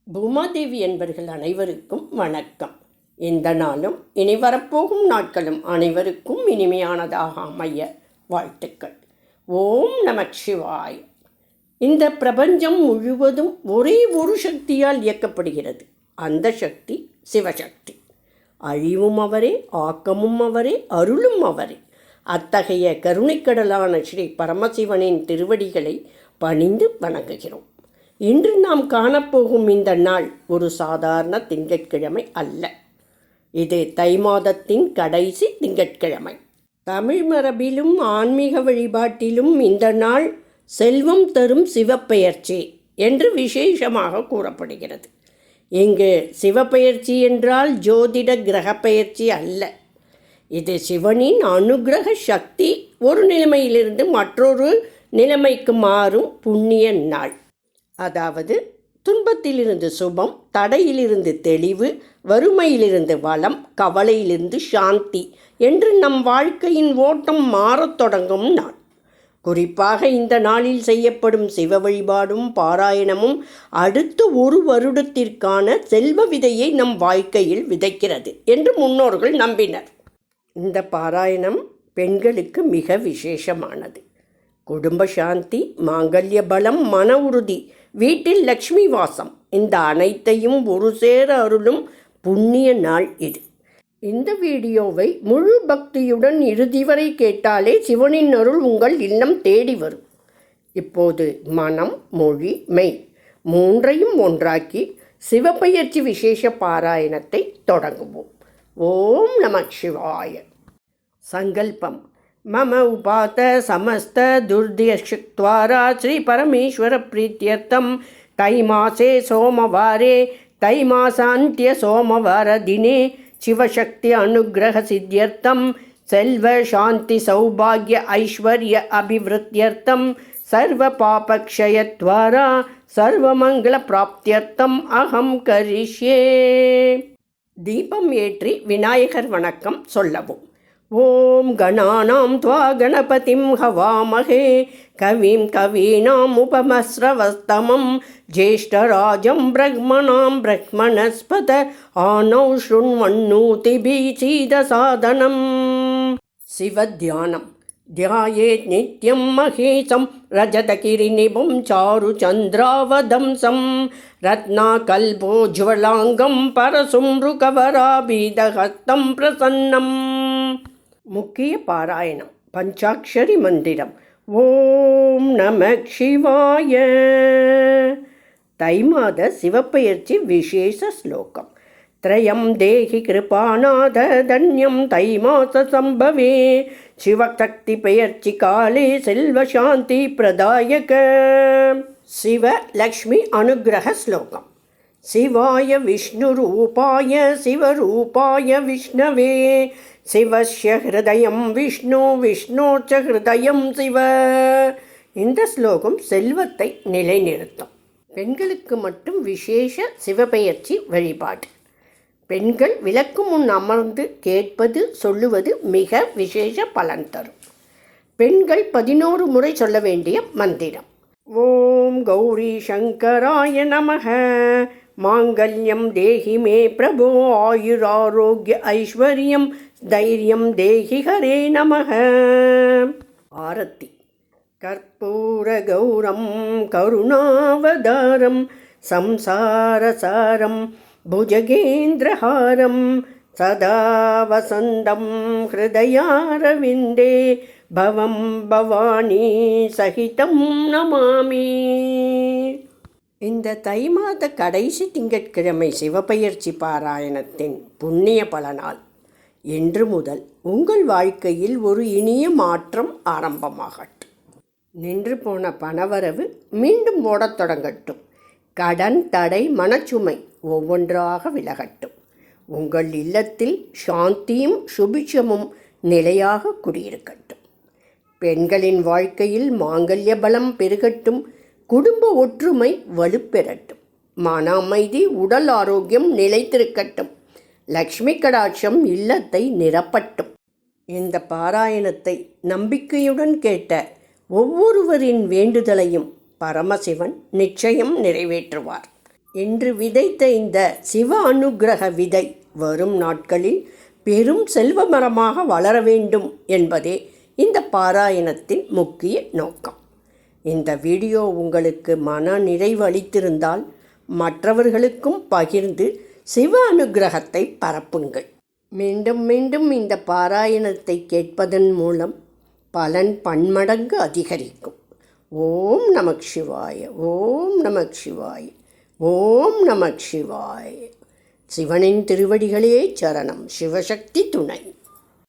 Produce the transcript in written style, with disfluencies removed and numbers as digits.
பூமாதேவி என்பர்கள் அனைவருக்கும் வணக்கம். இந்த நாளும் இனி வரப்போகும் நாட்களும் அனைவருக்கும் இனிமையானதாக அமைய வாழ்த்துக்கள். ஓம் நமச்சிவாய. இந்த பிரபஞ்சம் முழுவதும் ஒரே ஒரு சக்தியால் இயக்கப்படுகிறது. அந்த சக்தி சிவசக்தி. அழிவும் அவரே, ஆக்கமும் அவரே, அருளும் அவரே. அத்தகைய கருணைக்கடலான ஸ்ரீ பரமசிவனின் திருவடிகளை பணிந்து வணங்குகிறோம். இன்று நாம் காணப்போகும் இந்த நாள் ஒரு சாதாரண திங்கட்கிழமை அல்ல. இது தை மாதத்தின் கடைசி திங்கட்கிழமை. தமிழ் மரபிலும் ஆன்மீக வழிபாட்டிலும் இந்த நாள் செல்வம் தரும் சிவப்பெயர்ச்சி என்று விசேஷமாக கூறப்படுகிறது. இங்கு சிவப்பெயர்ச்சி என்றால் ஜோதிட கிரகப்பெயர்ச்சி அல்ல. இது சிவனின் அனுக்கிரக சக்தி ஒரு நிலைமையிலிருந்து மற்றொரு நிலைமைக்கு மாறும் புண்ணிய நாள். அதாவது துன்பத்திலிருந்து சுபம், தடையிலிருந்து தெளிவு, வறுமையிலிருந்து வளம், கவலையிலிருந்து சாந்தி என்று நம் வாழ்க்கையின் ஓட்டம் மாறத் தொடங்கும் நாள். குறிப்பாக இந்த நாளில் செய்யப்படும் சிவ வழிபாடும் பாராயணமும் அடுத்த ஒரு வருடத்திற்கான செல்வ விதையை நம் வாழ்க்கையில் விதைக்கிறது என்று முன்னோர்கள் நம்பினர். இந்த பாராயணம் பெண்களுக்கு மிக விசேஷமானது. குடும்ப சாந்தி, மாங்கல்ய பலம், மன உறுதி, வீட்டில் லக்ஷ்மி வாசம், இந்த அனைத்தையும் ஒரு சேர அருளும் புண்ணிய நாள் இது. இந்த வீடியோவை முழு பக்தியுடன் இறுதி வரை கேட்டாலே சிவனின் அருள் உங்கள் இல்லம் தேடி வரும். இப்போது மனம், மொழி, மெய் மூன்றையும் ஒன்றாக்கி சிவப்பெயர்ச்சி விசேஷ பாராயணத்தை தொடங்குவோம். ஓம் நம சிவாய. சங்கல்பம். மம உபாத சமஸ்த துர்தியக்ஷத்வாரா ஸ்ரீ பரமேஸ்வர பிரீத்தியர்த்தம் தைமாசே சோமவாரே தைமாசாந்திய சோமவார தினே சிவசக்தி அனுக்கிரக சித்தியர்த்தம் செல்வ சாந்தி சௌபாகிய ஐஸ்வர்ய அபிவிருத்தியர்த்தம் சர்வ பாபக்ஷயத்வாரா சர்வமங்கள பிராப்தியர்த்தம் அகம் கரிஷ்யே. தீபம் ஏற்றி விநாயகர் வணக்கம் சொல்லவும். ஓம் கணானாம் த்வா கணபதிம் ஹவாமஹே கவிம் கவீனாம் உபமஸ்ரவஸ்தமம் ஜேஷ்டராஜம் பிரம்மணாம் பிரம்மணஸ்பத ஆனௌ ஸ்ருண்வன்னூதிபி சீதசாதனம். சிவத்தியானம். தியாயேத் நித்யம் மகேசம் ரஜதகிரிநிபம் சாரு சந்திராவதம்சம் ரத்னாகல்போஜ்வலாங்கம் பரசும்ருகவராபீதஹஸ்தம் பிரசன்னம். முக்கிய பாராயணம். பஞ்சாக்ஷரி மந்திரம். ஓம் நம சிவாய. தை மாத சிவப்பெயர்ச்சி விசேஷ ஸ்லோகம். த்ரயம் தேஹி கிருபாநாத தன்யம் தை மாச சம்பவே சிவசக்தி பெயர்ச்சி காலே செல்வ சாந்தி பிரதாயக. சிவ லக்ஷ்மி அனுக்கிரக ஸ்லோகம். சிவாய விஷ்ணு ரூபாய சிவரூபாய விஷ்ணவே சிவஸ்ய ஹிருதயம் விஷ்ணு விஷ்ணோச்ச ஹிருதயம் சிவ. இந்த ஸ்லோகம் செல்வத்தை நிலைநிறுத்தும். பெண்களுக்கு மட்டும் விசேஷ சிவபெயர்ச்சி வழிபாடு. பெண்கள் விளக்கு முன் அமர்ந்து கேட்பது சொல்லுவது மிக விசேஷ பலன் தரும். பெண்கள் 11 முறை சொல்ல வேண்டிய மந்திரம். ஓம் கௌரி சங்கராய நமஹ மாங்கல்யம் தேஹி மே பிரபோ ஆயுராரோக்ய ஐஸ்வர்யம் தைரியம் தேஹி ஹரே நமஹ. ஆரத்தி. கற்பூர கௌரம் கருணாவதாரம் சம்சாரசாரம் புஜகேந்திரஹாரம் சதா வசந்தம் ஹிருதயாரவிந்தே பவம் பவானி சகிதம் நமாமி. இந்த தை மாத கடைசி திங்கட்கிழமை சிவபெயர்ச்சி பாராயணத்தின் புண்ணிய பலனால் இன்று முதல் உங்கள் வாழ்க்கையில் ஒரு இனிய மாற்றம் ஆரம்பமாகட்டும். நின்று போன பணவரவு மீண்டும் ஓடத் தொடங்கட்டும். கடன், தடை, மனச்சுமை ஒவ்வொன்றாக விலகட்டும். உங்கள் இல்லத்தில் சாந்தியும் சுபிட்சமும் நிலையாக குடியிருக்கட்டும். பெண்களின் வாழ்க்கையில் மாங்கல்ய பலம் பெருகட்டும். குடும்ப ஒற்றுமை வலுப்பெறட்டும். மன அமைதி, உடல் ஆரோக்கியம் நிலைத்திருக்கட்டும். லக்ஷ்மி கடாட்சம் இல்லத்தை நிரப்பட்டும். இந்த பாராயணத்தை நம்பிக்கையுடன் கேட்ட ஒவ்வொருவரின் வேண்டுதலையும் பரமசிவன் நிச்சயம் நிறைவேற்றுவார். இன்று விதைத்த இந்த சிவ அனுக்கிரக விதை வரும் நாட்களில் பெரும் செல்வ மரமாக வளர வேண்டும் என்பதே இந்த பாராயணத்தின் முக்கிய நோக்கம். இந்த வீடியோ உங்களுக்கு மன நிறைவு அளித்திருந்தால் மற்றவர்களுக்கும் பகிர்ந்து சிவ அனுக்கிரகத்தை பரப்புங்கள். மீண்டும் மீண்டும் இந்த பாராயணத்தை கேட்பதன் மூலம் பலன் பன்மடங்கு அதிகரிக்கும். ஓம் நமக் சிவாய, ஓம் நமக் சிவாய, ஓம் நமக் சிவாய. சிவனின் திருவடிகளே சரணம். சிவசக்தி துணை.